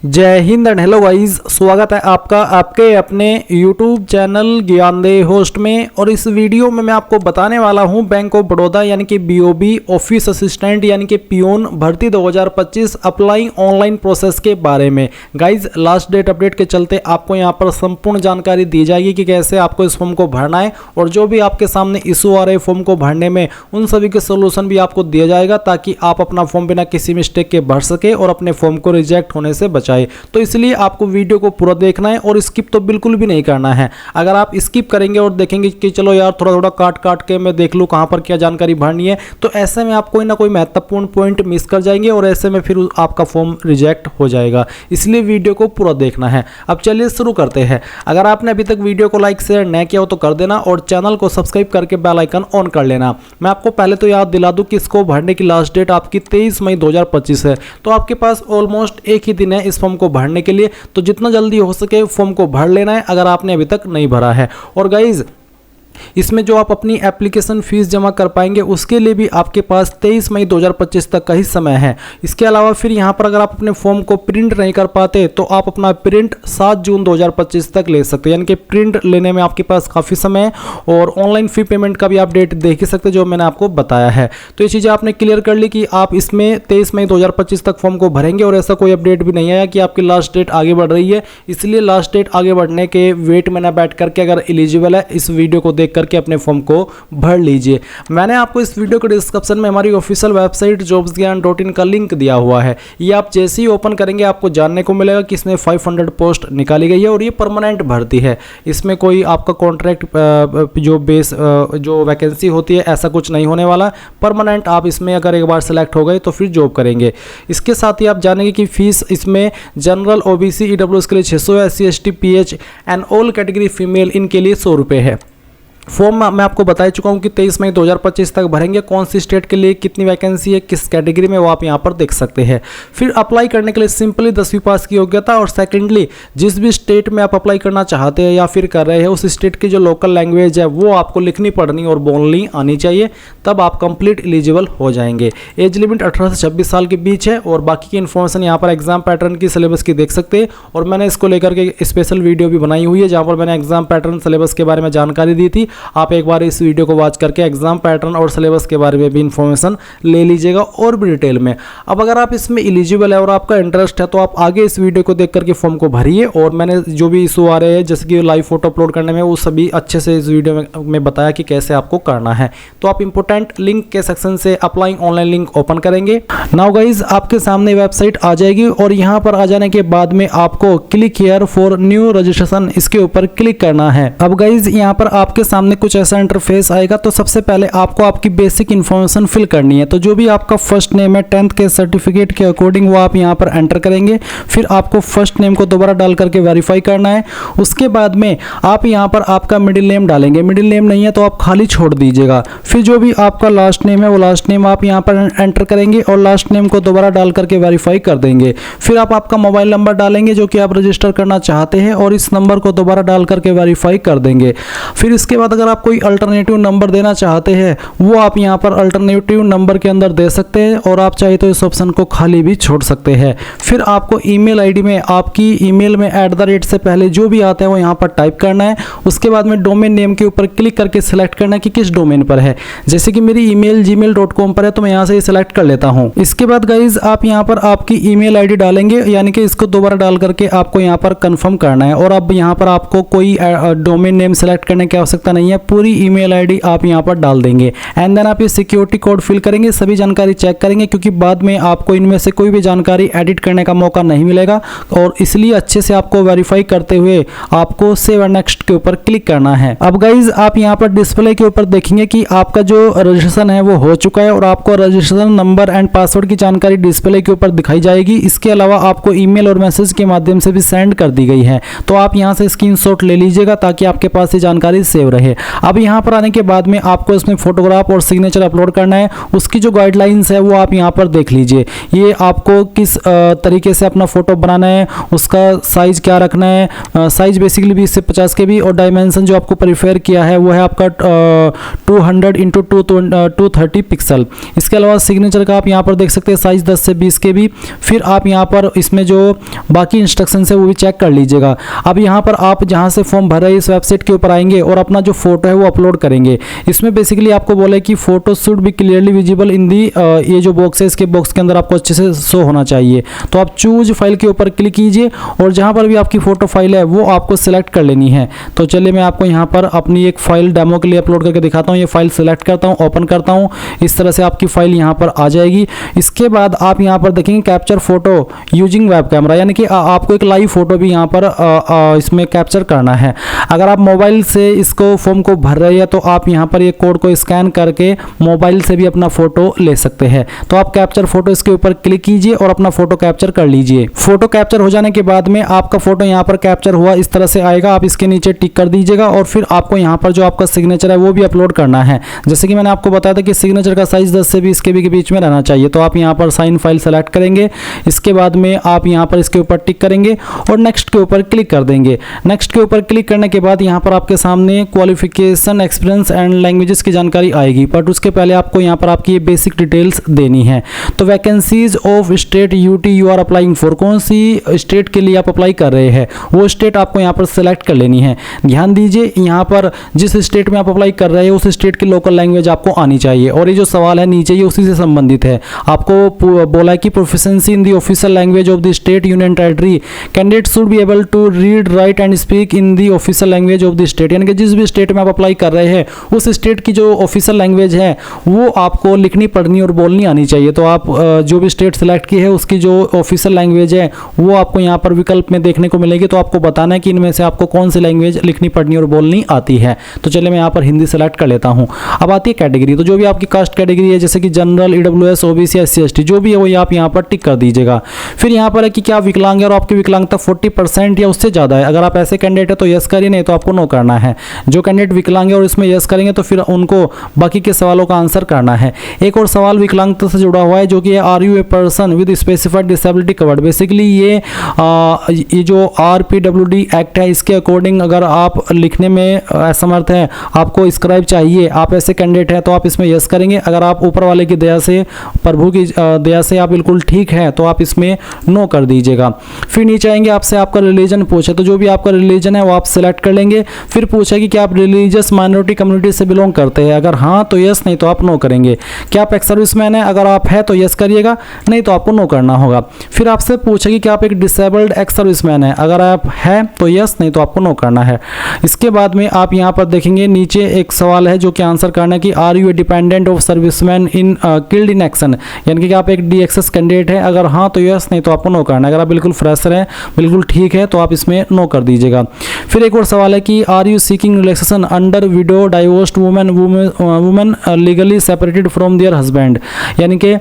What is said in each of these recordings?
जय Hind and hello guys, स्वागत है आपका आपके अपने YouTube चैनल ज्ञानदेह होस्ट में। और इस वीडियो में मैं आपको बताने वाला हूं बैंक ऑफ बड़ौदा यानी कि BOB ऑफिस असिस्टेंट यानी कि पियोन भर्ती 2025 अप्लाई ऑनलाइन प्रोसेस के बारे में। गाइस, लास्ट डेट अपडेट के चलते आपको यहां पर संपूर्ण जानकारी दी जाएगी कि कैसे आपको इस फॉर्म को भरना है, और जो भी आपके सामने इशू आ रहे फॉर्म को भरने में उन सभी के सोल्यूशन भी आपको दिया जाएगा, ताकि आप अपना फॉर्म बिना किसी मिस्टेक के भर सके और अपने फॉर्म को रिजेक्ट होने से बचाए। तो इसलिए आपको वीडियो को पूरा देखना है और स्किप तो बिल्कुल भी नहीं करना है। अगर आप स्किप करेंगे और देखेंगे कि चलो यार थोड़ा थोड़ा काट के मैं देख लूँ कहाँ पर क्या जानकारी भरनी है, तो ऐसे में आप कोई ना कोई महत्वपूर्ण पॉइंट मिस कर जाएंगे और ऐसे में फिर आपका फॉर्म रिजेक्ट हो जाएगा। इसलिए वीडियो को पूरा देखना है। अब चलिए शुरू करते हैं। अगर आपने अभी तक वीडियो को लाइक शेयर न किया हो तो कर देना, और चैनल को सब्सक्राइब करके बेल आइकन ऑन कर लेना। मैं आपको पहले तो याद दिला दूं कि इसको भरने की लास्ट डेट आपकी 23 मई 2025 है। तो आपके पास ऑलमोस्ट एक ही दिन है इस फॉर्म को भरने के लिए, तो जितना जल्दी हो सके फॉर्म को भर लेना है अगर आपने अभी तक नहीं भरा है। और गाइज, इसमें जो आप अपनी एप्लीकेशन फीस जमा कर पाएंगे उसके लिए भी आपके पास 23 मई 2025 तक का ही समय है। इसके अलावा फिर यहाँ पर अगर आप अपने फॉर्म को प्रिंट नहीं कर पाते तो आप अपना प्रिंट 7 जून 2025 तक ले सकते हैं, यानी कि प्रिंट लेने में आपके पास काफ़ी समय है। और ऑनलाइन फ़ी पेमेंट का भी आप डेट देख ही सकते हैं जो मैंने आपको बताया है। तो ये चीज़ें आपने क्लियर कर ली कि आप इसमें 23 मई 2025 तक फॉर्म को भरेंगे, और ऐसा कोई अपडेट भी नहीं आया कि आपकी लास्ट डेट आगे बढ़ रही है। इसलिए लास्ट डेट आगे बढ़ने के वेट में ना बैठ करके अगर एलिजिबल है इस वीडियो को देख करके अपने फॉर्म को भर लीजिए। मैंने आपको इस वीडियो के डिस्क्रिप्शन में हमारी ऑफिशियल वेबसाइट jobsgyan.in का लिंक दिया हुआ है। ये आप जैसे ही ओपन करेंगे आपको जानने को मिलेगा कि इसमें 500 पोस्ट निकाली गई है और ये परमानेंट भर्ती है। इसमें कोई आपका कॉन्ट्रैक्ट जो वैकेंसी होती है ऐसा कुछ नहीं होने वाला। परमानेंट आप इसमें अगर एक बार सेलेक्ट हो गए तो फिर जॉब करेंगे। इसके साथ ही आप जानेंगे कि फीस इसमें जनरल OBC EWS के लिए 600 है, SC ST PH and all category female इनके लिए 100 रुपये है। फॉर्म मैं आपको बता चुका हूँ कि 23 मई 2025 तक भरेंगे। कौन सी स्टेट के लिए कितनी वैकेंसी है, किस कैटेगरी में, वो आप यहाँ पर देख सकते हैं। फिर अप्लाई करने के लिए सिंपली 10वीं पास की योग्यता, और सेकेंडली जिस भी स्टेट में आप अप्लाई करना चाहते हैं या फिर कर रहे हैं उस स्टेट की जो लोकल लैंग्वेज है वो आपको लिखनी पढ़नी और बोलनी आनी चाहिए, तब आप कंप्लीट एलिजिबल हो जाएंगे। एज लिमिट 18 से 26 साल के बीच है। और बाकी की इन्फॉर्मेशन यहाँ पर एग्जाम पैटर्न की सिलेबस की देख सकते हैं, और मैंने इसको लेकर के स्पेशल वीडियो भी बनाई हुई है जहाँ पर मैंने एग्जाम पैटर्न सिलेबस के बारे में जानकारी दी थी। आप एक बार इस वीडियो को वॉच करके एग्जाम पैटर्न और सिलेबस के बारे में भी इंफॉर्मेशन ले लीजिएगा और भी डिटेल में। अब अगर आप इसमें एलिजिबल है और आपका इंटरेस्ट है तो आप आगे इस वीडियो को देख करके फॉर्म को भरिए। और मैंने जो भी इशू आ रहे हैं जैसे कि लाइव फोटो अपलोड करने में, वो सभी अच्छे से इस वीडियो में बताया कि कैसे आपको करना है। तो आप इंपोर्टेंट लिंक के सेक्शन से अप्लाई ऑनलाइन लिंक ओपन करेंगे। नाउ गाइज, आपके सामने वेबसाइट आ जाएगी और यहाँ पर आ जाने के बाद में आपको click here for new registration, इसके ऊपर क्लिक करना है। अब गाइज, यहाँ पर आपके सामने कुछ ऐसा इंटरफेस आएगा। तो सबसे पहले आपको आपकी बेसिक इन्फॉर्मेशन फिल करनी है। तो जो भी आपका फर्स्ट नेम है 10th के सर्टिफिकेट के अकॉर्डिंग वो आप यहाँ पर एंटर करेंगे। फिर आपको फर्स्ट नेम को दोबारा डाल करके वेरीफाई करना है। उसके बाद में आप यहाँ पर आपका मिडिल नेम डालेंगे। मिडिल नेम नहीं है तो आप खाली छोड़ दीजिएगा। फिर जो भी आपका लास्ट नेम है वो लास्ट नेम आप यहाँ पर एंटर करेंगे और लास्ट नेम को दोबारा डाल करके वेरीफाई कर देंगे। फिर आप आपका मोबाइल नंबर डालेंगे जो कि आप रजिस्टर करना चाहते हैं, और इस नंबर को दोबारा डाल करके वेरीफाई कर देंगे। फिर इसके बाद अगर आप कोई अल्टरनेटिव नंबर देना चाहते हैं वो आप यहाँ पर अल्टरनेटिव नंबर के अंदर दे सकते हैं, और आप चाहे तो इस ऑप्शन को खाली भी छोड़ सकते हैं। फिर आपको ईमेल आईडी में आपकी ईमेल में @ से पहले जो भी आता है वो यहाँ पर टाइप करना है। उसके बाद में डोमेन नेम के ऊपर क्लिक करके सिलेक्ट करना है कि किस डोमेन पर है। जैसे कि मेरी ईमेल gmail.com पर है तो मैं यहाँ से सिलेक्ट कर लेता हूँ। इसके बाद गाइज, आप यहाँ पर आपकी ईमेल आईडी डालेंगे, यानी कि इसको दोबारा डाल करके आपको यहाँ पर कंफर्म करना है। और अब यहाँ पर आपको कोई डोमेन नेम सेलेक्ट करने की आवश्यकता नहीं है, पूरी ईमेल आईडी आप यहाँ पर डाल देंगे। एंड देन आप ये सिक्योरिटी कोड फिल करेंगे, सभी जानकारी चेक करेंगे, क्योंकि बाद में आपको इनमें से कोई भी जानकारी एडिट करने का मौका नहीं मिलेगा, और इसलिए अच्छे से आपको वेरीफाई करते हुए आपको सेव एंड नेक्स्ट के ऊपर क्लिक करना है। अब गाइज, आप यहाँ पर डिस्प्ले के ऊपर देखेंगे कि आपका जो रजिस्ट्रेशन है वो हो चुका है, और आपको रजिस्ट्रेशन नंबर एंड पासवर्ड की जानकारी डिस्प्ले के ऊपर दिखाई जाएगी। इसके अलावा आपको ईमेल और मैसेज के माध्यम से भी सेंड कर दी गई है। तो आप यहाँ से स्क्रीनशॉट ले लीजिएगा ताकि आपके पास ये जानकारी सेव रहे। है। अब यहाँ पर आने के बाद में आपको इसमें फोटोग्राफ और सिग्नेचर अपलोड करना है। उसकी जो गाइडलाइंस है वो आप यहाँ पर देख लीजिए। ये आपको किस तरीके से अपना फोटो बनाना है, उसका साइज क्या रखना है। साइज बेसिकली 20 से 50 के बी और डायमेंशन जो आपको प्रीफेयर किया है वो है आपका 200 इंटू 230 पिक्सल। इसके अलावा सिग्नेचर का आप यहाँ पर देख सकते हैं साइज 10 से 20 के बी। फिर आप यहाँ पर इसमें जो बाकी इंस्ट्रक्शन है वो भी चेक कर लीजिएगा। अब यहाँ पर आप जहाँ से फॉर्म भर रहे हैं इस वेबसाइट के ऊपर आएंगे और अपना जो फोटो है वो अपलोड करेंगे। इसमें बेसिकली आपको बोला है कि photo should be clearly visible in the, ये जो बॉक्स है इसके बॉक्स के अंदर आपको अच्छे से शो होना चाहिए। तो आप चूज फाइल के ऊपर क्लिक कीजिए और जहाँ पर भी आपकी फोटो फाइल है वो आपको सिलेक्ट कर लेनी है। तो चलिए मैं आपको यहाँ पर अपनी एक फाइल डेमो के लिए अपलोड करके दिखाता हूँ। ये फाइल सिलेक्ट करता हूँ, ओपन करता हूँ, इस तरह से आपकी फाइल यहाँ पर आ जाएगी। इसके बाद आप यहाँ पर देखेंगे capture photo using web camera, यानी कि आपको एक लाइव फोटो भी यहाँ पर इसमें कैप्चर करना है। अगर आप मोबाइल से इसको फॉर्म को भर रहे हैं तो आप यहाँ पर ये कोड को स्कैन करके मोबाइल से भी अपना फोटो ले सकते हैं। तो आप कैप्चर फोटो इसके ऊपर क्लिक कीजिए और अपना फोटो कैप्चर कर लीजिए। फोटो कैप्चर हो जाने के बाद में आपका फोटो यहाँ पर कैप्चर हुआ इस तरह से आएगा। आप इसके नीचे टिक कर दीजिएगा और फिर आपको यहाँ पर जो आपका सिग्नेचर है वो भी अपलोड करना है। जैसे कि मैंने आपको बताया था कि सिग्नेचर का साइज 10 से 20 के बी के बीच में रहना चाहिए। तो आप यहाँ पर साइन फाइल सेलेक्ट करेंगे। इसके बाद में आप यहाँ पर इसके ऊपर टिक करेंगे और नेक्स्ट के ऊपर क्लिक कर देंगे। नेक्स्ट के ऊपर क्लिक करने के बाद यहाँ पर आपके सामने क्वालिफिकेशन, एक्सपीरियंस एंड लैंग्वेजेस की जानकारी आएगी, बट उसके पहले आपको यहाँ पर आपकी ये बेसिक डिटेल्स देनी है। तो vacancies of state UT you are applying for, कौन सी स्टेट के लिए आप अप्लाई कर रहे हैं वो स्टेट आपको यहाँ पर सेलेक्ट कर लेनी है। ध्यान दीजिए यहाँ पर जिस स्टेट में आप अप्लाई कर रहे हैं उस स्टेट की लोकल लैंग्वेज आपको आनी चाहिए। और ये जो सवाल है नीचे ये उसी से संबंधित है। आपको बोला है कि proficiency in the official language of the state union territory, candidate should be able to read, write and speak in the official language of the state, यानी कि जिस भी स्टेट में आप अप्लाई कर रहे हैं उस स्टेट की जो ऑफिशियल लैंग्वेज है वो आपको लिखनी, पढ़नी और बोलनी आनी चाहिए। तो आप जो भी स्टेट सेलेक्ट की है उसकी जो ऑफिशियल लैंग्वेज है वो आपको यहाँ पर विकल्प में देखने को मिलेगी। तो आपको बताना है कि इनमें से आपको कौन सी लैंग्वेज लिखनी, पढ़नी और बोलनी आती है। तो चलिए मैं यहाँ पर हिंदी सेलेक्ट कर लेता हूँ। अब आती है कैटेगरी। तो जो भी आपकी कास्ट कैटेगरी है जैसे कि general, EWS, OBC, SC, ST जो भी है वही आप यहाँ पर टिक कर दीजिएगा। फिर यहाँ पर है कि क्या आप विकलांग है और आपकी विकलांगता 40% या उससे ज़्यादा है। अगर आप ऐसे कैंडिडेट है तो यस करिए, नहीं तो आपको नो करना है। जो कैंडिडेट विकलांग है और इसमें यस करेंगे तो फिर उनको बाकी के सवालों का आंसर करना है। एक और सवाल विकलांगता से जुड़ा हुआ है जो कि are you a person with specified disability covered. Basically ये जो RPWD एक्ट है इसके अकॉर्डिंग अगर आप लिखने में असमर्थ हैं, आपको स्क्राइब चाहिए, आप ऐसे कैंडिडेट हैं तो आप इसमें यस करेंगे। अगर आप ऊपर वाले की दया से, प्रभु की दया से आप बिल्कुल ठीक है तो आप इसमें नो कर दीजिएगा। फिर नीचे आएंगे, आपसे आपका रिलीजन पूछे तो जो भी आपका रिलीजन है वो आप सिलेक्ट कर लेंगे। फिर पूछे कि क्या आप रिलीजियस माइनॉरिटी कम्युनिटी से बिलोंग करते हैं। अगर हाँ तो यस, नहीं तो आप नो करेंगे। क्या आप एक्स सर्विसमैन है, अगर आप है तो यस करिएगा, नहीं तो आपको नो करना होगा। फिर आपसे पूछे कि क्या आप एक डिसेबल्ड एक्स सर्विसमैन है, अगर आप है तो यस, नहीं तो आपको नो करना है। इसके बाद में आप यहाँ पर देखेंगे नीचे एक सवाल है जो कि आंसर करना है कि are you a dependent of serviceman in killed in action, यानी कि आप एक DXS कैंडिडेट है। अगर हाँ तो यस, नहीं तो आपको नो करना है। अगर आप बिल्कुल फ्रेशर है, बिल्कुल ठीक है तो आप इसमें नो कर दीजिएगा। फिर एक और सवाल है कि are you seeking relaxation under widow, divorced women legally separated from their husband, यानी कि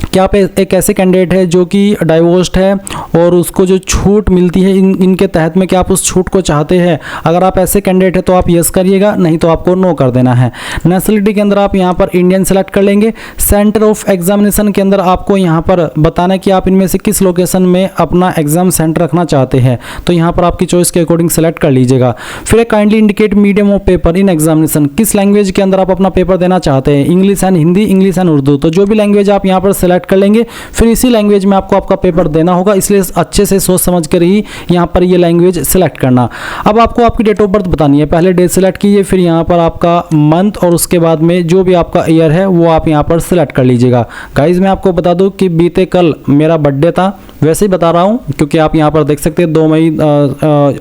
क्या आप एक ऐसे कैंडिडेट है जो कि डाइवोर्स्ड है और उसको जो छूट मिलती है इनके तहत में, क्या आप उस छूट को चाहते हैं। अगर आप ऐसे कैंडिडेट है तो आप यस करिएगा, नहीं तो आपको नो कर देना है। नेशनलिटी के अंदर आप यहाँ पर इंडियन सेलेक्ट कर लेंगे। सेंटर ऑफ एग्जामिनेशन के अंदर आपको यहाँ पर बताना है कि आप इनमें से किस लोकेशन में अपना एग्जाम सेंटर रखना चाहते हैं। तो यहाँ पर आपकी चॉइस के अकॉर्डिंग सेलेक्ट कर लीजिएगा। फिर kindly indicate medium of paper in examination, किस लैंग्वेज के अंदर आप अपना पेपर देना चाहते हैं, English and Hindi, English and Urdu. तो जो भी लैंग्वेज आप यहाँ पर सेलेक्ट कर लेंगे फिर इसी लैंग्वेज में आपको आपका पेपर देना होगा, इसलिए अच्छे से सोच समझ कर ही यहाँ पर ये लैंग्वेज सेलेक्ट करना। अब आपको आपकी डेट ऑफ बर्थ बतानी है। पहले डेट सेलेक्ट कीजिए, फिर यहाँ पर आपका मंथ और उसके बाद में जो भी आपका ईयर है वो आप यहाँ पर सेलेक्ट कर लीजिएगा। गाइज मैं आपको बता दूं कि बीते कल मेरा बर्थडे था, वैसे ही बता रहा हूँ क्योंकि आप यहाँ पर देख सकते हैं 2 मई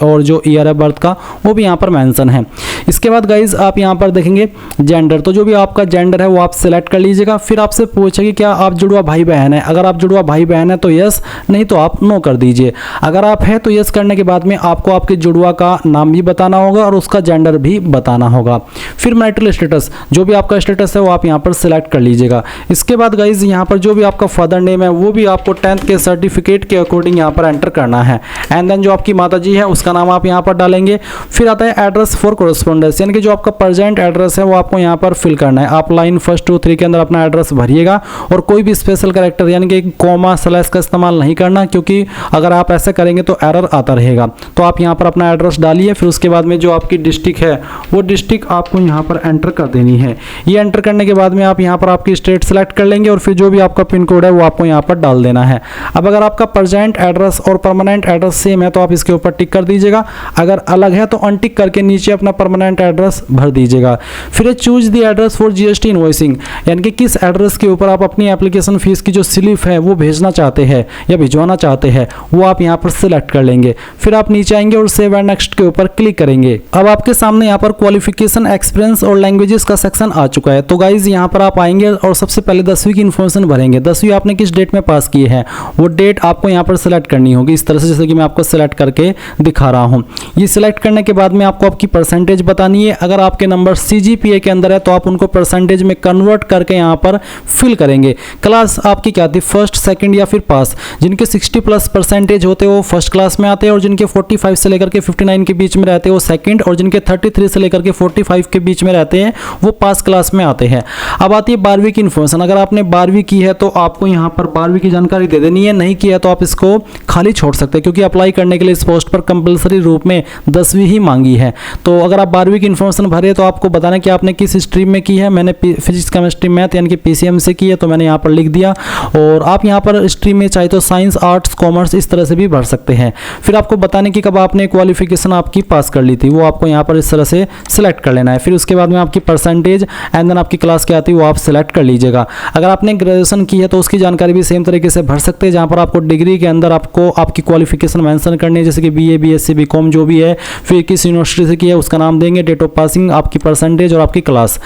और जो ईयर है बर्थ का वो भी यहाँ पर मेंशन है। इसके बाद गाइज आप यहाँ पर देखेंगे जेंडर, तो जो भी आपका जेंडर है वो आप सेलेक्ट कर लीजिएगा। फिर आपसे पूछेगी क्या आप जुड़वा जुड़वा भाई बहन है। अगर आप जुड़वा भाई बहन है तो यस, नहीं तो आप नो कर दीजिए। अगर आप है तो यस करने के बाद में आपको आपके जुड़वा का नाम भी बताना होगा और उसका जेंडर भी बताना होगा। फिर मैरिटल स्टेटस, जो भी आपका स्टेटस है वो आप यहाँ पर सिलेक्ट कर लीजिएगा। इसके बाद गाइज यहाँ पर जो भी आपका फादर नेम है वो भी आपको 10th के सर्टिफिकेट के अकॉर्डिंग यहाँ पर एंटर करना है। एंड देन जो आपकी माता जी है उसका नाम आप यहाँ पर डालेंगे। फिर आता है एड्रेस फॉर कोरेस्पोंडेंस, यानी कि जो आपका प्रेजेंट एड्रेस है वो आपको यहाँ पर फिल करना है। आप लाइन 1, 2, 3 के अंदर अपना एड्रेस भरिएगा और कोई भी स्पेशल कैरेक्टर यानी कि कॉमा स्लैश का इस्तेमाल नहीं करना, क्योंकि अगर आप ऐसा करेंगे तो एरर आता रहेगा। तो आप यहाँ पर अपना एड्रेस डालिए। फिर उसके बाद में जो आपकी डिस्ट्रिक्ट है वो डिस्ट्रिक्ट आपको यहाँ पर एंटर कर देनी है। ये एंटर करने के बाद में आप यहाँ पर आपकी स्टेट सेलेक्ट कर लेंगे और फिर जो भी आपका पिन कोड है वो आपको यहाँ पर डाल देना है। अब अगर आपका प्रेजेंट एड्रेस और परमानेंट एड्रेस सेम है तो आप इसके ऊपर टिक कर दीजिएगा। अगर अलग है तो अनटिक करके नीचे अपना परमानेंट एड्रेस भर दीजिएगा। फिर choose the address for GST invoicing, यानी कि किस एड्रेस के ऊपर आप अपनी एप्लीकेशन फीस की जो स्लिप है वो भेजना चाहते हैं या भिजवाना चाहते हैं वो आप यहाँ पर सिलेक्ट कर लेंगे। फिर आप नीचे आएंगे और सेव एंड नेक्स्ट के ऊपर क्लिक करेंगे। अब आपके सामने यहाँ पर क्वालिफिकेशन, एक्सपीरियंस और लैंग्वेजेस का सेक्शन आ चुका है। तो गाइज यहाँ पर आप आएंगे और सबसे पहले 10वीं की इन्फॉर्मेशन भरेंगे। 10वीं आपने किस डेट में पास की है वो डेट आपको यहाँ पर सिलेक्ट करनी होगी, इस तरह से जैसे कि मैं आपको सिलेक्ट करके दिखा रहा हूँ। ये सिलेक्ट करने के बाद में आपको आपकी परसेंटेज बतानी है। अगर आपके नंबर CGPA के अंदर है तो आप उनको परसेंटेज में कन्वर्ट करके यहाँ पर फिल करेंगे। क्लास आपकी क्या थी, फर्स्ट, सेकंड या फिर पास। जिनके 60+ परसेंटेज होते हैं वो फर्स्ट क्लास में आते हैं और जिनके 45 से लेकर के 59 के बीच में रहते हैं वो सेकंड, और जिनके 33 से लेकर के 45 के बीच में रहते हैं वो पास क्लास में आते हैं। अब आती है 12वीं की इन्फॉर्मेशन। अगर आपने 12वीं की है तो आपको यहाँ पर 12वीं की जानकारी दे देनी है, नहीं की है तो आप इसको खाली छोड़ सकते हैं, क्योंकि अप्लाई करने के लिए इस पोस्ट पर कंपलसरी रूप में 10वीं ही मांगी है। तो अगर आप 12वीं की इन्फॉर्मेशन भरे तो आपको बताना कि आपने किस स्ट्रीम में की है। मैंने फिजिक्स, केमिस्ट्री, मैथ यानी कि PCM से की है तो मैंने यहाँ पर लिख दिया। और आप यहाँ पर स्ट्रीम में चाहे तो साइंस, आर्ट्स, कॉमर्स इस तरह से भी भर सकते हैं। फिर आपको बताने कि कब आपने क्वालिफिकेशन आपकी पास कर ली थी वो आपको यहाँ पर इस तरह से सिलेक्ट कर लेना है। फिर उसके बाद में आपकी परसेंटेज एंड देन आपकी क्लास क्या आती है वो आप सिलेक्ट कर लीजिएगा। अगर आपने ग्रेजुएशन की है तो उसकी जानकारी भी सेम तरीके से भर सकते हैं, जहाँ पर आपको डिग्री के अंदर आपको आपकी क्वालिफिकेशन मेंशन करनी है, जैसे कि BA, BSc, BCom जो भी है। फिर किस यूनिवर्सिटी से की है उसका नाम देंगे, डेट ऑफ पासिंग, आपकी परसेंटेज और आपकी क्लास।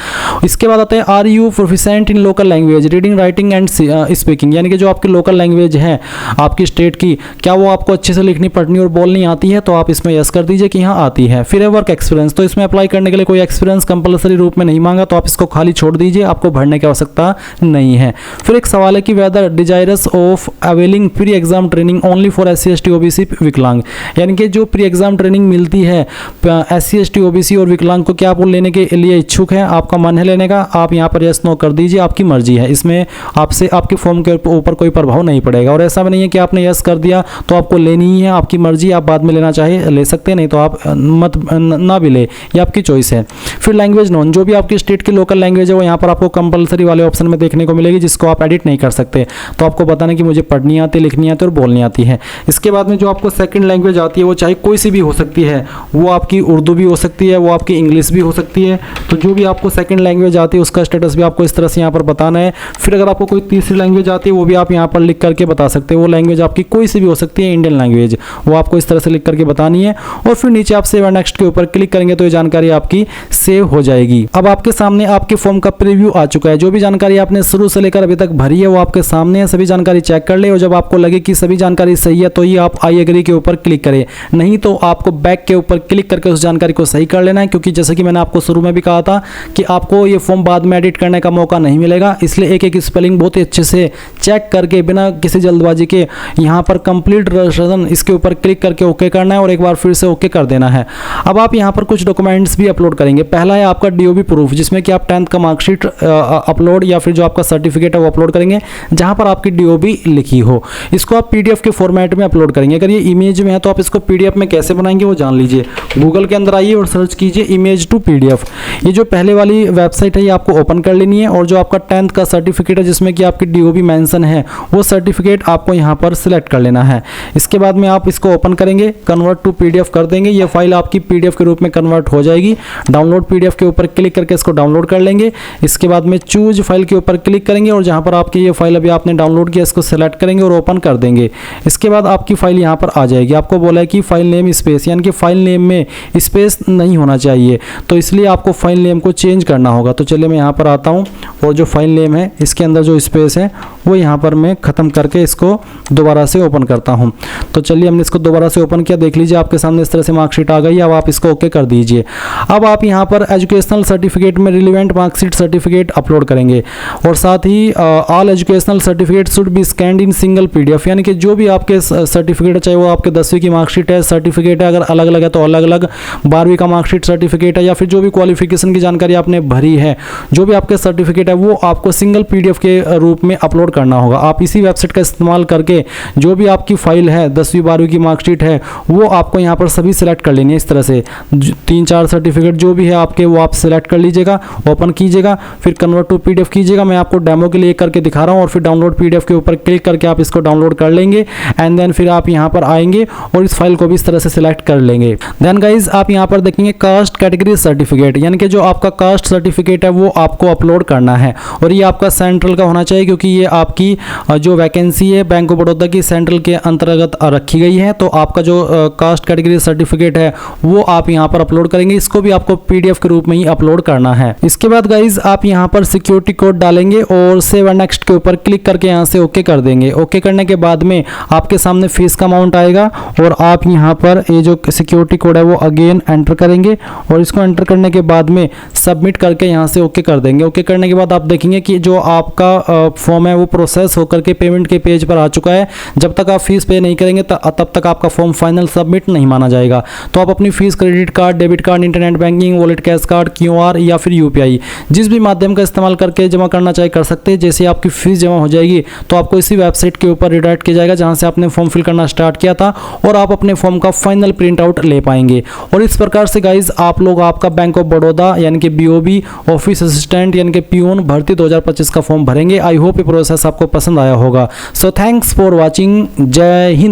इसके बाद आता है are you proficient in local language, reading, writing and speaking, यानी कि जो आपकी लोकल लैंग्वेज है आपकी स्टेट की, क्या वो आपको अच्छे से लिखनी, पढ़नी और बोलनी आती है, तो आप इसमें यस कर दीजिए कि हाँ आती है। फिर है वर्क एक्सपीरियंस, तो इसमें अप्लाई करने के लिए कोई एक्सपीरियंस कंपलसरी रूप में नहीं मांगा, तो आप इसको खाली छोड़ दीजिए, आपको भरने की आवश्यकता नहीं है। फिर एक सवाल है कि whether desirous of availing pre exam training only for SC ST OBC विकलांग, यानी कि जो प्री एग्जाम ट्रेनिंग मिलती है SC ST OBC और विकलांग को, क्या आप वो लेने के लिए इच्छुक हैं, आपका मन है लेने का, आप यहाँ पर यस नो कर दीजिए, आपकी मर्जी है। इसमें आपसे आपके फॉर्म के ऊपर कोई प्रभाव नहीं पड़ेगा। और ऐसा भी नहीं है कि आपने यस कर दिया तो आपको लेनी ही है, आपकी मर्जी, आप बाद में लेना चाहे ले सकते हैं, नहीं तो आप मत ना भी ले, ये आपकी चॉइस है। फिर लैंग्वेज नोन, जो भी आपकी स्टेट की लोकल लैंग्वेज है वो यहाँ पर आपको कंपलसरी वाले ऑप्शन में देखने को मिलेगी, जिसको आप एडिट नहीं कर सकते। तो आपको बताना कि मुझे पढ़नी आती है, लिखनी आती है और बोलनी आती है। इसके बाद में जो आपको सेकंड लैंग्वेज आती है वो चाहे कोई सी भी हो सकती है, वो आपकी उर्दू भी हो सकती है, वो आपकी इंग्लिश भी हो सकती है। तो जो भी आपको सेकंड लैंग्वेज आती है उसका स्टेटस भी आपको इस तरह से यहाँ पर बताना है। फिर अगर आपको कोई तीसरी लैंग्वेज आती है वो भी आप यहाँ पर लिख करके बता सकते हैं। वो लैंग्वेज आपकी कोई सी भी हो सकती है, इंडियन लैंग्वेज, वो आपको इस तरह से लिख करके बतानी है। और फिर नीचे आप सेव एंड नेक्स्ट के ऊपर क्लिक करेंगे तो ये जानकारी आपकी सेव हो जाएगी। अब आपके सामने आपके फॉर्म का प्रीव्यू आ चुका है। जो भी जानकारी आपने शुरू से लेकर अभी तक भरी है वो आपके सामने है, सभी जानकारी चेक कर ले और जब आपको लगे कि सभी जानकारी सही है तो ही आप आई एग्री के ऊपर क्लिक करें, नहीं तो आपको बैक के ऊपर क्लिक करके उस जानकारी को सही कर लेना है। क्योंकि जैसे कि मैंने आपको शुरू में भी कहा था कि आपको ये फॉर्म बाद में एडिट करने का मौका नहीं मिलेगा, इसलिए एक एक स्पेलिंग बहुत ही अच्छे से चेक करके बिना किसी जल्दबाजी के यहाँ पर कंप्लीट रजिस्ट्रेशन इसके ऊपर क्लिक करके ओके करना है और एक बार फिर से ओके कर देना है। अब आप यहाँ पर कुछ डॉक्यूमेंट्स भी अपलोड करेंगे। पहला है आपका DOB प्रूफ, जिसमें कि आप 10th का मार्कशीट अपलोड या फिर जो आपका सर्टिफिकेट है वो अपलोड करेंगे, जहाँ पर आपकी DOB लिखी हो। इसको आप PDF के फॉर्मेट में अपलोड करेंगे। अगर ये इमेज में है तो आप इसको PDF में कैसे बनाएंगे वो जान लीजिए। गूगल के अंदर आइए और सर्च कीजिए इमेज टू PDF। ये जो पहले वाली वेबसाइट है ये आपको ओपन कर लेनी है और जो आपका 10th का सर्टिफिकेट है जिसमें कि आपकी DOB मेंशन है वो सर्टिफिकेट आपको यहाँ पर सिलेक्ट कर लेना है। इसके बाद में आप इसको ओपन करेंगे, कन्वर्ट टू PDF कर देंगे, ये फाइल आपकी PDF के रूप में कन्वर्ट हो जाएगी। डाउनलोड PDF के ऊपर क्लिक करके इसको डाउनलोड कर लेंगे। इसके बाद में चूज फाइल के ऊपर क्लिक करेंगे और जहाँ पर आपकी ये फाइल अभी आपने डाउनलोड किया इसको सेलेक्ट करेंगे और ओपन कर देंगे। इसके बाद आपकी फाइल यहाँ पर आ जाएगी। आपको बोला है कि फाइल नेम स्पेस, यानी कि फाइल नेम में स्पेस नहीं होना चाहिए, तो इसलिए आपको फाइल नेम को चेंज करना होगा। तो चलिए मैं यहाँ पर आता हूँ और जो फाइल नेम है इसके अंदर जो स्पेस पेज है वो यहाँ पर मैं ख़त्म करके इसको दोबारा से ओपन करता हूँ। तो चलिए हमने इसको दोबारा से ओपन किया, देख लीजिए आपके सामने इस तरह से मार्कशीट आ गई। अब आप इसको ओके कर दीजिए। अब आप यहाँ पर एजुकेशनल सर्टिफिकेट में रिलेवेंट मार्कशीट सर्टिफिकेट अपलोड करेंगे और साथ ही all educational certificate should be scanned in single PDF, यानी कि जो भी आपके सर्टिफिकेट है, चाहे वो आपके 10वीं की मार्कशीट है, सर्टिफिकेट है, अगर अलग अलग है तो अलग अलग, 12वीं का मार्कशीट सर्टिफिकेट है, या फिर जो भी क्वालिफिकेशन की जानकारी आपने भरी है, जो भी आपके सर्टिफिकेट है वो आपको सिंगल PDF के रूप में अपलोड करना होगा। आप इसी वेबसाइट का इस्तेमाल करके जो भी आपकी फाइल है, 10वीं 12वीं की मार्कशीट है, वो आपको यहाँ पर सभी सिलेक्ट कर लेनी है। इस तरह से 3-4 सर्टिफिकेट जो भी है आपके वो आप सिलेक्ट कर लीजिएगा, ओपन कीजिएगा, फिर कन्वर्ट टू PDF कीजिएगा। मैं आपको डेमो के लिए करके दिखा रहा हूँ, और फिर डाउनलोड PDF के ऊपर क्लिक करके आप इसको डाउनलोड कर लेंगे। एंड देन फिर आप यहाँ पर आएंगे और इस फाइल को भी इस तरह से सिलेक्ट कर लेंगे। देन गाइज आप यहाँ पर देखेंगे कास्ट कैटेगरी सर्टिफिकेट, यानी कि जो आपका कास्ट सर्टिफिकेट है वो आपको अपलोड करना है, और ये आपका सेंट्रल का होना चाहिए, क्योंकि ये आपकी जो वैकेंसी है बैंक ऑफ बड़ौदा की सेंट्रल के अंतर्गत रखी गई है। तो आपका जो कास्ट कैटेगरी सर्टिफिकेट है वो आप यहाँ पर अपलोड करेंगे। इसको भी आपको PDF के रूप में ही अपलोड करना है। इसके बाद गाइज आप यहाँ पर सिक्योरिटी कोड डालेंगे और सेव एंड नेक्स्ट के ऊपर क्लिक करके यहाँ से ओके कर देंगे। ओके करने के बाद में आपके सामने फीस का अमाउंट आएगा, और आप यहाँ पर ये जो सिक्योरिटी कोड है वो अगेन एंटर करेंगे, और इसको एंटर करने के बाद में सबमिट करके यहाँ से ओके कर देंगे। ओके करने के बाद आप देखेंगे कि जो आपका फॉर्म है वो प्रोसेस होकर के पेमेंट के पेज पर आ चुका है। जब तक आप फीस पे नहीं करेंगे तब तक आपका फॉर्म फाइनल सबमिट नहीं माना जाएगा। तो आप अपनी fees credit card, debit card, internet banking, wallet, cash card, QR या फिर UPI जिस भी माध्यम का इस्तेमाल करके जमा करना चाहे कर सकते हैं। जैसे आपकी फीस जमा हो जाएगी तो आपको इसी वेबसाइट के ऊपर रिडायरेक्ट किया जाएगा जहां से आपने फॉर्म फिल करना स्टार्ट किया था, और आप अपने फॉर्म का फाइनल प्रिंट आउट ले पाएंगे। और इस प्रकार से गाइज आप लोग आपका बैंक ऑफ बड़ौदा यानी कि BOB ऑफिस असिस्टेंट यानी कि पियून भर्ती 2025 का फॉर्म भरेंगे। आई होप ये प्रोसेस आपको पसंद आया होगा। So thanks for watching. जय हिंद।